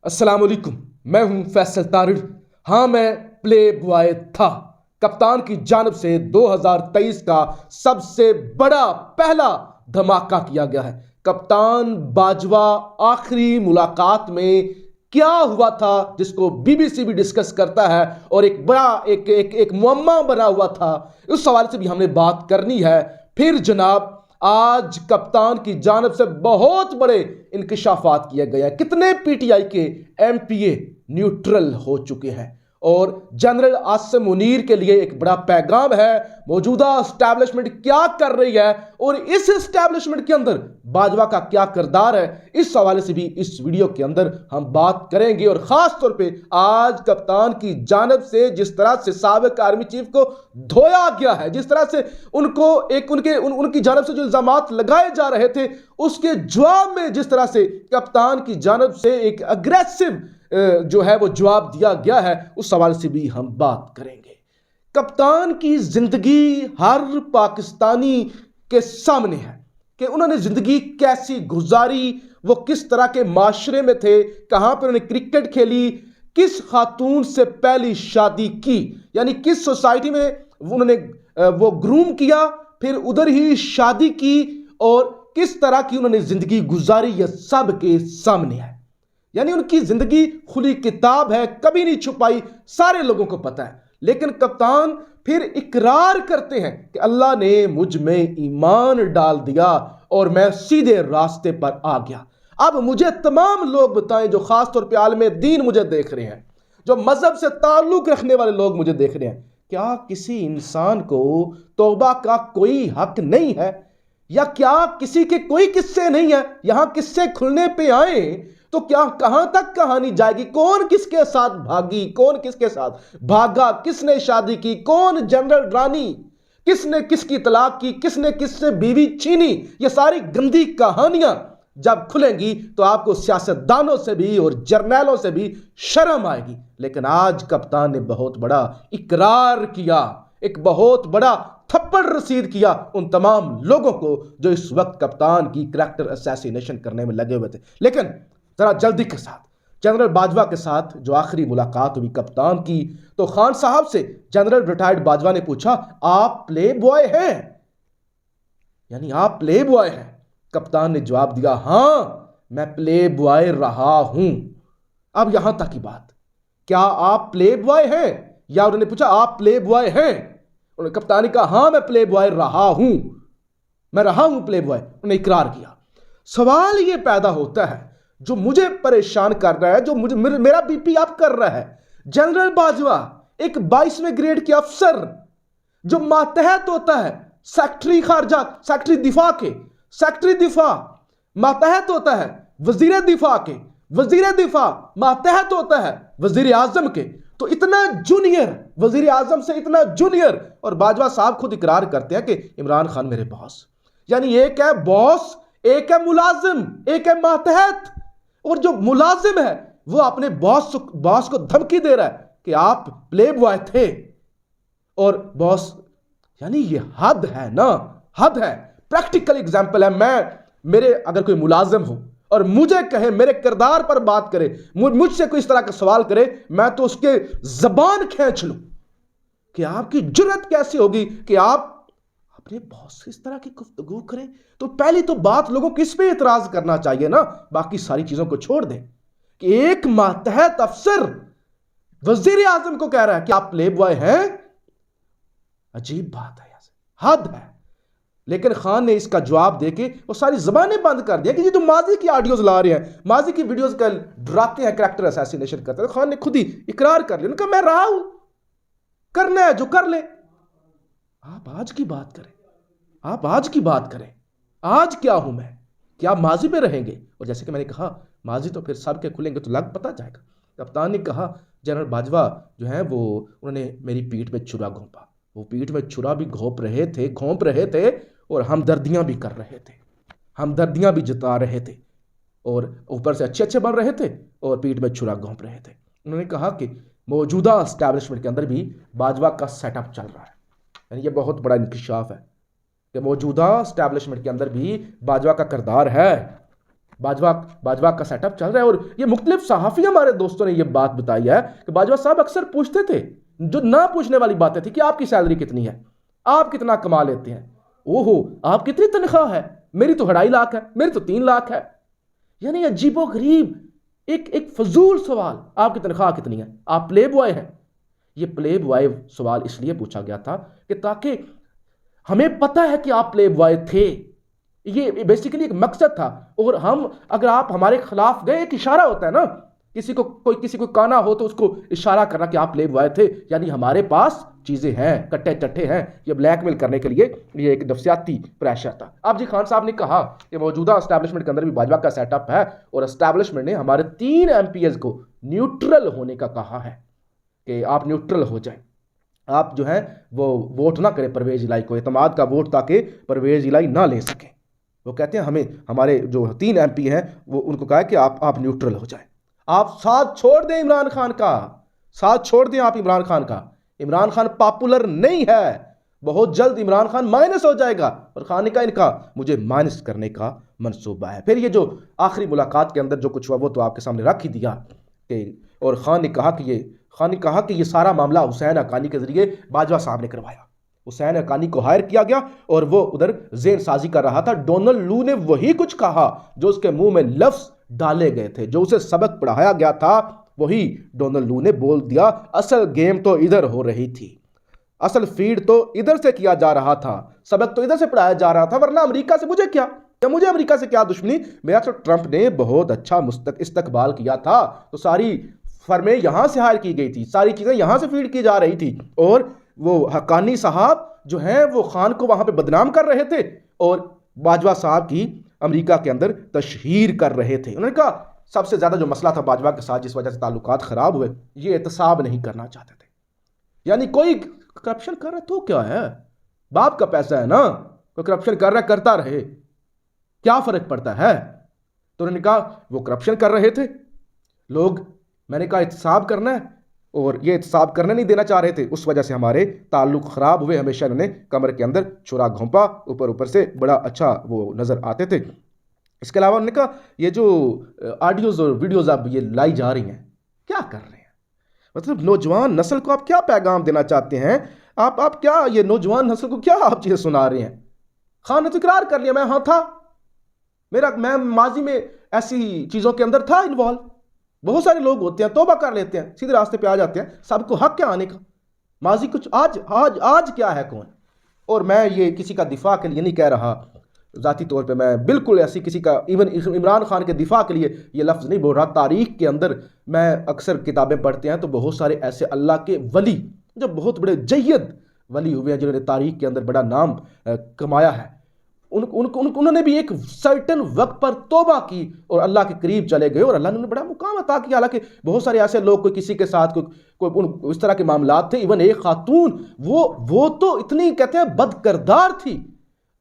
अस्सलाम वालेकुम, मैं हूं फैसल तारिड़। हाँ, मैं प्ले बॉय था। कप्तान की जानिब से 2023 का सबसे बड़ा पहला धमाका किया गया है। कप्तान बाजवा आखिरी मुलाकात में क्या हुआ था जिसको बीबीसी भी डिस्कस करता है और एक बड़ा एक मुअम्मा बना हुआ था, उस सवाल से भी हमने बात करनी है। फिर जनाब, आज कप्तान की जानिब से बहुत बड़े इंकशाफात किए गए हैं। कितने पीटीआई के एमपीए न्यूट्रल हो चुके हैं और जनरल आसिम मुनीर के लिए एक बड़ा पैगाम है। मौजूदा एस्टैब्लिशमेंट क्या कर रही है और इस एस्टैब्लिशमेंट के अंदर बाजवा का क्या किरदार है, इस हवाले से भी इस वीडियो के अंदर हम बात करेंगे। और खास तौर पे आज कप्तान की जानिब से जिस तरह से साबिक आर्मी चीफ को धोया गया है, जिस तरह से उनको उनकी जानिब से जो इल्जामात लगाए जा रहे थे, उसके जवाब में जिस तरह से कप्तान की जानिब से एक अग्रेसिव जो है वो जवाब दिया गया है, उस सवाल से भी हम बात करेंगे। कप्तान की जिंदगी हर पाकिस्तानी के सामने है कि उन्होंने जिंदगी कैसी गुजारी, वो किस तरह के माशरे में थे, कहां पर उन्होंने क्रिकेट खेली, किस खातून से पहली शादी की, यानी किस सोसाइटी में उन्होंने वो ग्रूम किया, फिर उधर ही शादी की और किस तरह की उन्होंने जिंदगी गुजारी, यह सब के सामने है। यानी उनकी जिंदगी खुली किताब है, कभी नहीं छुपाई, सारे लोगों को पता है। लेकिन कप्तान फिर इकरार करते हैं कि अल्लाह ने मुझ में ईमान डाल दिया और मैं सीधे रास्ते पर आ गया। अब मुझे तमाम लोग बताएं, जो खास तौर पे आलमे दीन मुझे देख रहे हैं, जो मजहब से ताल्लुक रखने वाले लोग मुझे देख रहे हैं, क्या किसी इंसान को तौबा का कोई हक नहीं है? या क्या किसी के कोई किस्से नहीं है? यहां किस्से खुलने पे आए तो क्या कहां तक कहानी जाएगी? कौन किसके साथ भागी, कौन किसके साथ भागा, किसने शादी की, कौन जनरल रानी, किसने किसकी तलाक की, किसने किससे बीवी छीनी, ये सारी गंदी कहानियां जब खुलेंगी तो आपको सियासतदानों से भी और जर्नैलों से भी शर्म आएगी। लेकिन आज कप्तान ने बहुत बड़ा इकरार किया, एक बहुत बड़ा थप्पड़ रसीद किया उन तमाम लोगों को जो इस वक्त कप्तान की करैक्टर असैसिनेशन करने में लगे हुए थे। लेकिन जरा जल्दी के साथ जनरल बाजवा के साथ जो आखिरी मुलाकात हुई कप्तान की, तो खान साहब से जनरल रिटायर्ड बाजवा ने पूछा, आप प्ले बॉय हैं? यानी आप प्ले बॉय हैं? कप्तान ने जवाब दिया, हां मैं प्ले बॉय रहा हूं। अब यहां तक की बात, क्या आप प्ले बॉय हैं? या उन्होंने पूछा आप प्ले बॉय हैं? उन्होंने कप्तान ने कहा, हां मैं प्ले बॉय रहा हूं, मैं रहा हूं प्ले बॉय। उन्होंने इकरार किया। सवाल यह पैदा होता है जो मुझे परेशान कर रहा है, जो मुझे मेरा बीपी अप कर रहा है। जनरल बाजवा एक 22वें ग्रेड के अफसर जो मातहत होता है सेक्रेटरी खारजा, सेक्रेटरी दिफा के, सेक्रेटरी दिफा मातहत होता है वजीर दिफा के, वजीर दिफा मातहत होता है वजीर आजम के, तो इतना जूनियर, वजीर आजम से इतना जूनियर। और बाजवा साहब खुद इकरार करते हैं कि इमरान खान मेरे बॉस। यानी एक है बॉस, एक है मुलाजिम, एक है मातहत। और जो मुलाजिम है वो अपने बॉस को धमकी दे रहा है कि आप प्ले बॉय थे और बॉस, यानी ये हद है ना, हद है। प्रैक्टिकल एग्जांपल है, मेरे अगर कोई मुलाजिम हो और मुझे कहे, मेरे किरदार पर बात करे, मुझसे कोई इस तरह का सवाल करे, मैं तो उसके जबान खींच लूं कि आपकी जुर्रत कैसी होगी कि आप अपने बॉस से इस तरह की गुफ्तगू करें। तो पहली तो बात लोगों को इस पे एतराज करना चाहिए ना, बाकी सारी चीजों को छोड़ दें कि एक मातहत अफसर वजीर आजम को कह रहा है कि आप प्ले बॉय हैं। अजीब बात है, हद है। लेकिन खान ने इसका जवाब देके वो सारी जबानें बंद कर दिया कि ये जो माजी की ऑडियोज ला रहे हैं, माजी की वीडियोज का डराते हैं, करैक्टर असैसिनेशन करते हैं। खान ने खुद ही इकरार कर लिया, उनका मैं रहा हूं, करना है जो कर ले। आप आज की बात करें, आप आज की बात करें, आज क्या हूं मैं, क्या माजी में रहेंगे? और जैसे कि मैंने कहा, माजी तो फिर सब के खुलेंगे तो लग पता जाएगा। कप्तान ने कहा, जनरल बाजवा जो है वो उन्होंने मेरी पीठ में छुरा घोंपा, वो पीठ में छुरा भी घोंप रहे थे और हमदर्दियां भी कर रहे थे, हमदर्दियां भी जता रहे थे और ऊपर से अच्छे अच्छे बन रहे थे और पीठ में छुरा घोंप रहे थे। उन्होंने कहा कि मौजूदा एस्टैब्लिशमेंट के अंदर भी बाजवा का सेटअप चल रहा है। यानी ये बहुत बड़ा इंकशाफ है कि मौजूदा एस्टैब्लिशमेंट के अंदर भी बाजवा का किरदार है। बाजवा बाजवा का सेटअप चल रहा है। और ये मुख्तलिफ सहाफ़ी हमारे दोस्तों ने ये बात बताई है कि बाजवा साहब अक्सर पूछते थे, जो ना पूछने वाली बातें थी, कि आपकी सैलरी कितनी है, आप कितना कमा लेते हैं, ओहो आप कितनी तनख्वाह है, मेरी तो 2.5 लाख है, मेरी तो 3 लाख है। यानी अजीबो गरीब एक फजूल सवाल, आपकी तनख्वाह कितनी है, आप प्ले बॉय हैं। ये प्ले बॉय सवाल इसलिए पूछा गया था कि ताकि हमें पता है कि आप प्ले बॉय थे, ये बेसिकली एक मकसद था। और हम, अगर आप हमारे खिलाफ गए, एक इशारा होता है ना, किसी को काना हो तो उसको इशारा करना कि आप प्ले बॉय थे, यानी हमारे पास चीजें हैं, कट्टे चट्टे हैं। ये ब्लैकमेल करने के लिए ये एक नफसियाती प्रेशर था। अब जी खान साहब ने कहा कि मौजूदा एस्टैब्लिशमेंट के अंदर भी बाजवा का सेटअप है और एस्टैब्लिशमेंट ने हमारे 3 MPs को न्यूट्रल होने का कहा है कि आप न्यूट्रल हो जाएं, आप जो है वो वोट ना करें परवेज इलाही को, एतमाद का वोट, ताकि परवेज इलाही ना ले सकें। वो कहते हैं हमें, हमारे जो 3 MP हैं वो, उनको कहा है कि आप न्यूट्रल हो जाएं, आप साथ छोड़ दें इमरान खान का, साथ छोड़ दें आप इमरान खान का। इमरान खान पॉपुलर नहीं है, बहुत जल्द इमरान खान माइनस हो जाएगा। और खान ने कहा इनका मुझे माइनस करने का मंसूबा है। फिर ये जो आखिरी मुलाकात के अंदर जो कुछ हुआ वो तो आपके सामने रख ही दिया कि, और खान ने कहा कि ये सारा मामला हुसैन हक्कानी के जरिए बाजवा साहब ने करवाया। हुसैन हक्कानी को हायर किया गया और वो उधर ज़ेन साजी कर रहा था। डोनाल्ड लू ने वही कुछ कहा जो उसके मुंह में लफ्ज डाले गए थे, जो उसे सबक पढ़ाया गया था, वही डोनाल्ड लू ने बोल दिया। असल गेम तो इधर हो रही थी, असल फीड तो इधर से किया जा रहा था, सबक तो इधर से पढ़ाया जा रहा था, वरना अमेरिका से मुझे क्या, या मुझे अमेरिका से क्या दुश्मनी, मेरा तो ट्रंप ने बहुत अच्छा इस्तकबाल किया था, तो सारी फर्में यहां से हायर की गई थी, सारी चीजें यहां से फीड की जा रही थी। और वो हक्कानी साहब जो हैं वो खान को वहां पे बदनाम कर रहे थे और बाजवा साहब की अमेरिका के अंदर तशहीर कर रहे थे। उन्होंने कहा सबसे ज्यादा जो मसला था बाजवा के साथ, जिस वजह से ताल्लुकात खराब हुए, ये एहतसाब नहीं करना चाहते थे। यानी कोई करप्शन कर रहा है तो क्या है, बाप का पैसा है ना, कोई करप्शन कर रहा है करता रहे, क्या फर्क पड़ता है। तो उन्होंने कहा वो करप्शन कर रहे थे लोग, मैंने कहा एहतसाब करना है, और ये एहतसाब करने नहीं देना चाह रहे थे, उस वजह से हमारे ताल्लुक खराब हुए। हमेशा इन्होंने कमर के अंदर छुरा घोंपा, ऊपर से बड़ा अच्छा वो नजर आते थे। इसके अलावा उन्होंने कहा ये जो ऑडियोज और वीडियोज अब ये लाई जा रही हैं, क्या कर रहे हैं, मतलब नौजवान नस्ल को आप क्या पैगाम देना चाहते हैं, आप क्या ये नौजवान नस्ल को क्या आप चीजें सुना रहे हैं। खान ने तो इकरार कर लिया, मैं हाँ था, मैं माजी में ऐसी चीजों के अंदर था इन्वॉल्व। बहुत सारे लोग होते हैं तौबा कर लेते हैं, सीधे रास्ते पे आ जाते हैं, सबको हक क्या आने का, माजी कुछ आज क्या है कौन। और मैं ये किसी का दिफा के लिए नहीं कह रहा, ज़ाती तौर पे मैं बिल्कुल ऐसी किसी का, इवन इमरान खान के दिफा के लिए ये लफ्ज़ नहीं बोल रहा। तारीख के अंदर मैं अक्सर किताबें पढ़ते हैं तो बहुत सारे ऐसे अल्लाह के वली जो बहुत बड़े जय्यद वली हुए हैं, जिन्होंने तारीख के अंदर बड़ा नाम कमाया है, उन्होंने भी एक सर्टन वक्त पर तौबा की और अल्लाह के करीब चले गए और अल्लाह ने उन्हें बड़ा मुकाम अता किया। हालांकि बहुत सारे ऐसे लोग, कोई किसी के साथ कोई इस तरह के मामलात थे, इवन एक खातून वो तो इतनी कहते हैं बदकिरदार थी,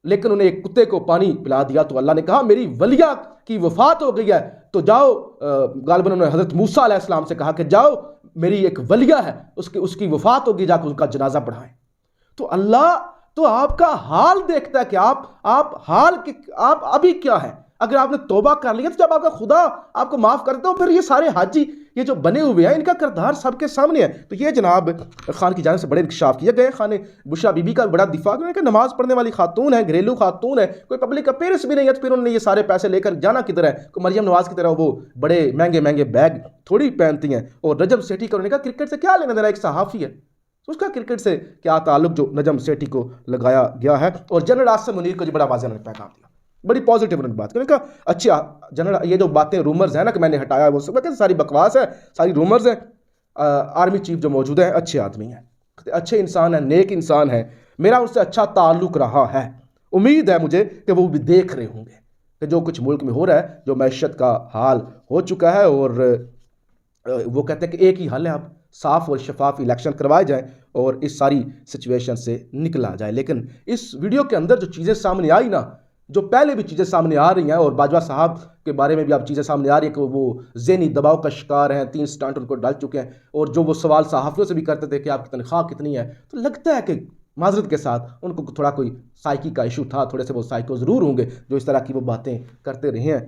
लेकिन उन्हें एक कुत्ते को पानी पिला दिया तो अल्लाह ने कहा मेरी वलिया की वफात हो गई है, तो जाओ, गालिबन उन्होंने हजरत मूसा अलैहिस्सलाम से कहा कि जाओ मेरी एक वलिया है, उसकी वफात होगी, जाकर उसका जनाजा पढ़ाएं। तो अल्लाह तो आपका हाल देखता है कि आप अभी क्या है। अगर आपने तौबा कर लिया तो जब आपका खुदा आपको माफ कर देता, फिर ये सारे हाजी ये जो बने हुए हैं इनका किरदार सबके सामने है। तो ये जनाब खान की जानिब से बड़े इंकशाफ किए गए। खान ने बुशरा बीबी का बड़ा दिफा किया, नमाज पढ़ने वाली खातून है, घरेलू खातून है, कोई पब्लिक अपीयरेंस भी नहीं है, तो फिर उन्होंने ये सारे पैसे लेकर जाना किधर है। कोई मरियम नवाज की तरह वो बड़े महंगे महंगे बैग थोड़ी पहनती हैं। और नजम सेठी का उन्होंने कहा क्रिकेट से क्या लेना देना, एक सहाफ़ी है, उसका क्रिकेट से क्या ताल्लुक जो नजम सेठी को लगाया गया है। और जनरल आसिम मुनीर को जो बड़ा वाज़ेह उन्होंने पैगाम दिया, बड़ी पॉजिटिव उन्होंने बात की। उन्होंने कहा अच्छा जनरल, ये जो बातें रूमर्स हैं ना कि मैंने हटाया, वो सब सारी बकवास है, सारी रूमर्स हैं। आर्मी चीफ जो मौजूद है अच्छे आदमी हैं, अच्छे इंसान हैं, नेक इंसान है, मेरा उनसे अच्छा ताल्लुक रहा है। उम्मीद है मुझे कि वो भी देख रहे होंगे कि जो कुछ मुल्क में हो रहा है, जो मैशत का हाल हो चुका है। और वो कहते हैं कि एक ही हल है, अब साफ और शफाफ इलेक्शन करवाए जाएं और इस सारी सिचुएशन से निकला जाए। लेकिन इस वीडियो के अंदर जो चीज़ें सामने आई ना, जो पहले भी चीज़ें सामने आ रही हैं, और बाजवा साहब के बारे में भी अब चीज़ें सामने आ रही हैं कि वो ज़हनी दबाव का शिकार हैं, 3 स्टंट उनको डाल चुके हैं, और जो वो सवाल सहाफ़ियों से भी करते थे कि आपकी तनख्वाह कितनी है, तो लगता है कि माजरत के साथ उनको थोड़ा कोई साइकी का इशू था, थोड़े से वो साइको ज़रूर होंगे जो इस तरह की वो बातें करते रहे हैं।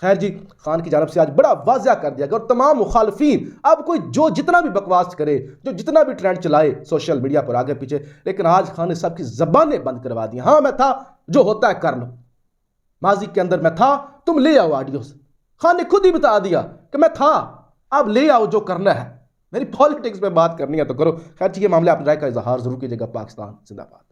खैर जी, खान की जानब से आज बड़ा वाज़ह कर दिया गया और तमाम मुखालफीन अब कोई जो जितना भी बकवास करे, जो जितना भी ट्रेंड चलाए सोशल मीडिया पर आगे पीछे, लेकिन आज खान ने सबकी ज़बानें बंद करवा दी। हाँ मैं था, जो होता है कर लो, माजी के अंदर मैं था, तुम ले आओ ऑडियोस। खान ने खुद ही बता दिया कि मैं था, अब ले आओ जो करना है, मेरी पॉलिटिक्स में बात करनी है तो करो। खैर जी, ये मामले अपनी राय का इजहार जरूर कीजिएगा। पाकिस्तान जिंदाबाद।